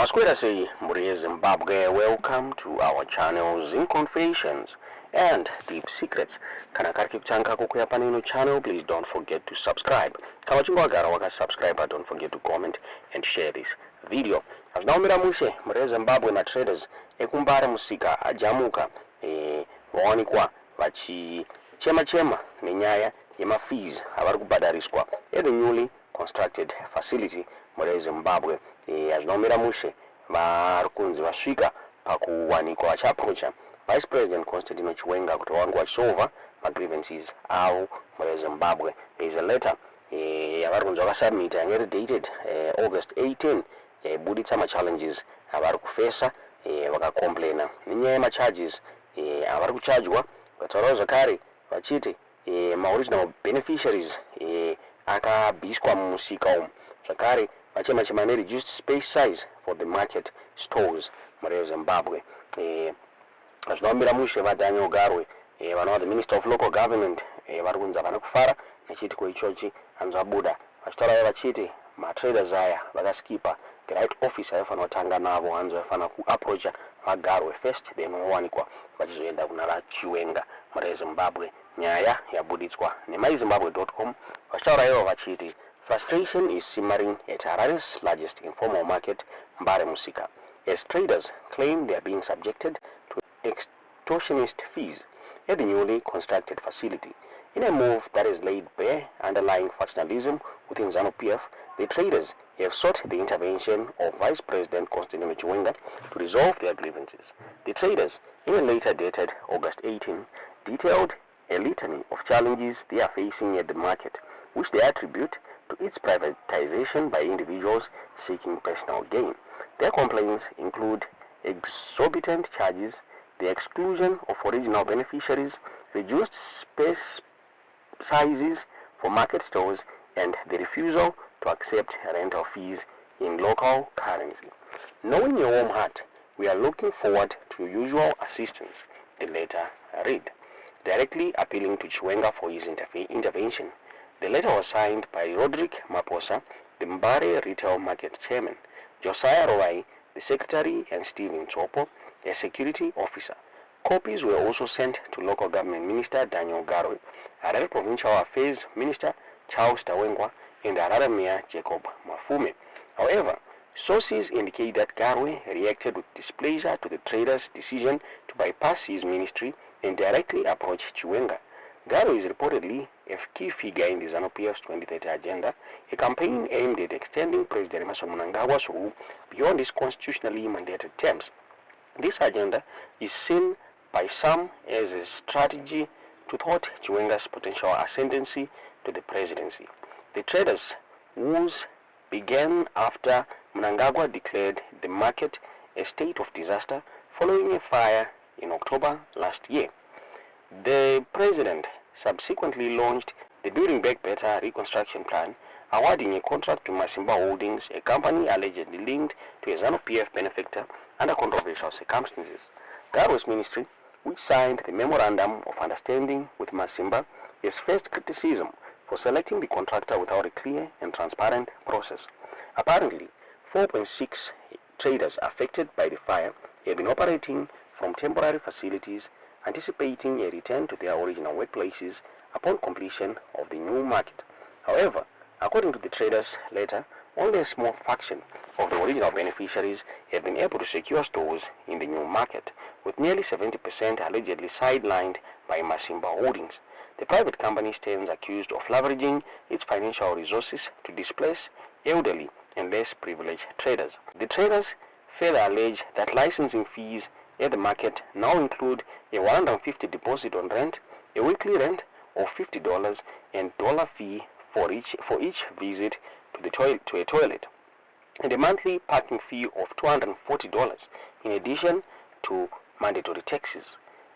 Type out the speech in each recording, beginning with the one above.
Masquerade say, Mbare Zimbabwe, welcome to our channel Zinc Confessions and Deep Secrets. Kana kari kuchanga kukuya panino channel, please don't forget to subscribe. Kama chungo agara waka subscribe, don't forget to comment and share this video. As now miramushe, Mbare Zimbabwe na traders, ekumbare musika, ajamuka, wawani kwa, wachi chema nenyaya, yema fees, habaru kubadariswa, the newly constructed facility, Mbare Zimbabwe. Azvinomira mushe varikunzi vasvika pakuwanikwa vachiaprocha Vice President Chiwenga kuti vange vachisolva grievances avo mune Zimbabwe. There is a letter yavari kunzi vakasubmit yanga dated August 18 yaibuditsa machallenges avari kufesa vakacomplaina nenyaya yemacharges avari kuchajwa. Vataurawo zvakare vachiti maoriginal beneficiaries akabviswa mumusika umu. Zvakare vachema reduced space size for the market stores mune Zimbabwe. Zvinomira mushe vaDaniel Garwe vanova the Minister of Local Government vari kunzi havana kufara nechitiko ichochi hanzvabuda vachitaura vachiti matraders aya vakaskipa the right office aifanira kutanga navo hanzi vaifanira kuapproacha vaGarwe first then vowanikwa vachizoenda kuna vaChiwenga mune Zimbabwe. Nyaya yabuditswa nemaizimbabwe.com vachitaura ivo vachiti frustration is simmering at Harare's largest informal market, Mbare Musika, as traders claim they are being subjected to extortionist fees at the newly constructed facility. In a move that has laid bare underlying factionalism within ZANU-PF, the traders have sought the intervention of Vice President Chiwenga to resolve their grievances. The traders, in a letter dated August 18, detailed a litany of challenges they are facing at the market, which they attribute to its privatization by individuals seeking personal gain. Their complaints include exorbitant charges, the exclusion of original beneficiaries, reduced space sizes for market stores, and the refusal to accept rental fees in local currency. Knowing your warm heart, we are looking forward to your usual assistance, the letter read, directly appealing to Chiwenga for his intervention. The letter was signed by Roderick Maposa, the Mbare Retail Market Chairman, Josiah Rovai, the Secretary, and Stephen Chopo, a security officer. Copies were also sent to Local Government Minister Daniel Garwe, Harare Provincial Affairs Minister Charles Tawengwa, and Harare Mayor Jacob Mafume. However, sources indicate that Garwe reacted with displeasure to the traders' decision to bypass his ministry and directly approach Chiwenga. Garwe is reportedly a key figure in the ZANU-PF's 2030 agenda, a campaign aimed at extending President Mnangagwa's rule beyond his constitutionally mandated terms. This agenda is seen by some as a strategy to thwart Chiwenga's potential ascendancy to the presidency. The traders' woes began after Mnangagwa declared the market a state of disaster following a fire in October last year. The president subsequently launched the Building Back Better reconstruction plan, awarding a contract to Masimba Holdings, a company allegedly linked to a ZANU-PF benefactor under controversial circumstances. Garwe's ministry, which signed the Memorandum of Understanding with Masimba, has faced criticism for selecting the contractor without a clear and transparent process. Apparently, 4.6 traders affected by the fire have been operating from temporary facilities, anticipating a return to their original workplaces upon completion of the new market. However, according to the traders' letter, only a small fraction of the original beneficiaries have been able to secure stores in the new market, with nearly 70% allegedly sidelined by Masimba Holdings. The private company stands accused of leveraging its financial resources to displace elderly and less privileged traders. The traders further allege that licensing fees at the market now include a $150 deposit on rent, a weekly rent of $50, and dollar fee for each visit to a toilet, and a monthly parking fee of $240 in addition to mandatory taxes.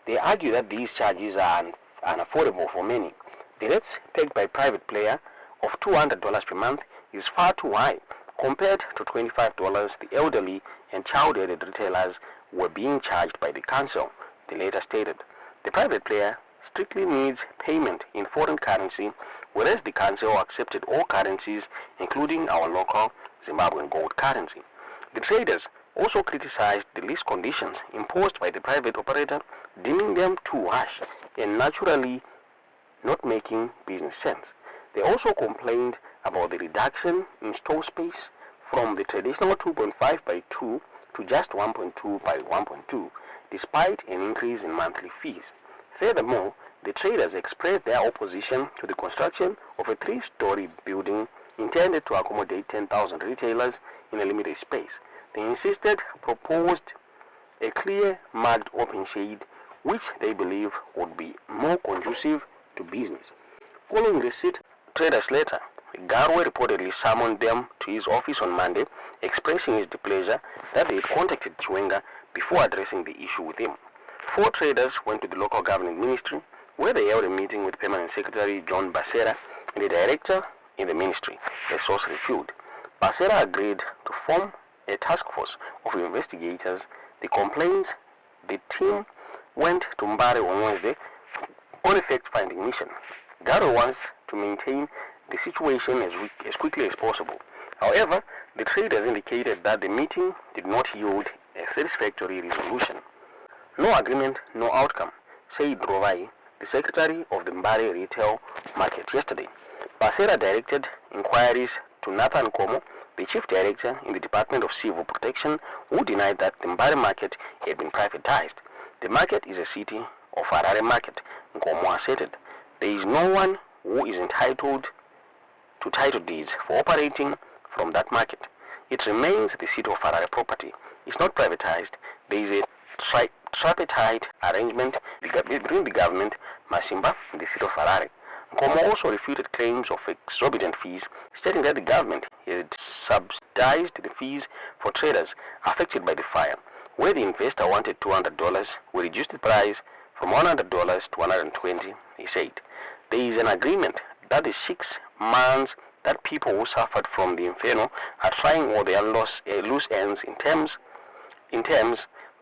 They argue that these charges are unaffordable for many. The rates paid by private player of $200 per month is far too high compared to $25 the elderly and child-aided retailers were being charged by the council, the letter stated. The private player strictly needs payment in foreign currency, whereas the council accepted all currencies, including our local Zimbabwean gold currency. The traders also criticized the lease conditions imposed by the private operator, deeming them too harsh and naturally not making business sense. They also complained about the reduction in store space from the traditional 2.5 by 2 to just 1.2 by 1.2, despite an increase in monthly fees. Furthermore, the traders expressed their opposition to the construction of a 3-story building intended to accommodate 10,000 retailers in a limited space. They insisted proposed a clear marked open shade which they believe would be more conducive to business. Following receipt traders' letter, Garwe reportedly summoned them to his office on Monday, expressing his displeasure that they had contacted Chiwenga before addressing the issue with him. 4 traders went to the local government ministry, where they held a meeting with Permanent Secretary John Basera and the director in the ministry, a source revealed. Basera agreed to form a task force of investigators. The complaints, the team went to Mbare on Wednesday on a fact-finding mission. Garo wants to maintain the situation as quickly as possible. However, the traders indicated that the meeting did not yield a satisfactory resolution. No agreement, no outcome, said Rovai, the secretary of the Mbare retail market yesterday. Basera directed inquiries to Nathan Komo, the chief director in the Department of Civil Protection, who denied that the Mbare market had been privatized. The market is a city of Harare market, Nkomo asserted. There is no one who is entitled to title deeds for operating from that market. It remains the seat of Harare property. It's not privatized. There is a tripartite arrangement between the government, Masimba, and the seat of Harare. Nkomo also refuted claims of exorbitant fees, stating that the government had subsidized the fees for traders affected by the fire. Where the investor wanted $200, we reduced the price from $100 to $120, he said. There is an agreement that the 6 months that people who suffered from the inferno are trying all their loose ends in terms,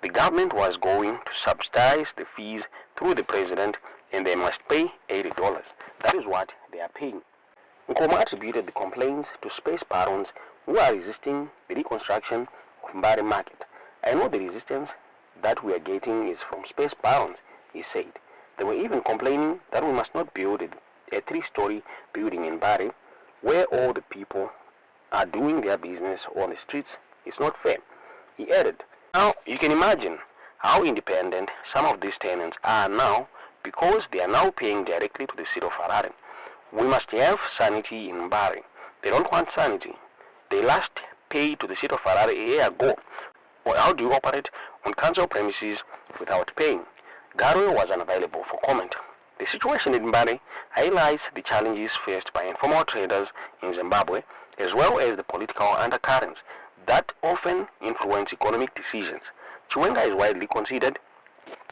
the government was going to subsidize the fees through the president and they must pay $80. That is what they are paying. Nkomo attributed the complaints to space barons who are resisting the reconstruction of Mbare market. I know the resistance that we are getting is from space barons, he said. They were even complaining that we must not build a 3-story building in Mbare where all the people are doing their business on the streets. It's not fair. He added, now you can imagine how independent some of these tenants are now because they are now paying directly to the city of Harare. We must have sanity in Mbare. They don't want sanity. They last paid to the city of Harare a year ago. Well, how do you operate on council premises without paying? Garwe was unavailable for comment. The situation in Mbare highlights the challenges faced by informal traders in Zimbabwe, as well as the political undercurrents that often influence economic decisions. Chiwenga is widely considered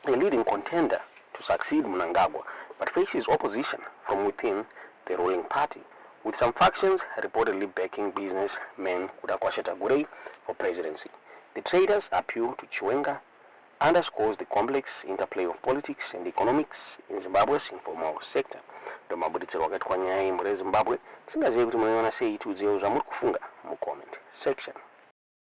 a leading contender to succeed Mnangagwa, but faces opposition from within the ruling party, with some factions reportedly backing businessman Kudakwasheta Gurei for presidency. The traders' appeal to Chiwenga underscores the complex interplay of politics and economics in Zimbabwe's informal sector. Domabuditsirwa wakati kwa nyaya muri Zimbabwe, tingazive kuti munoona sei tudzeo zvamuri kufunga mu comment section.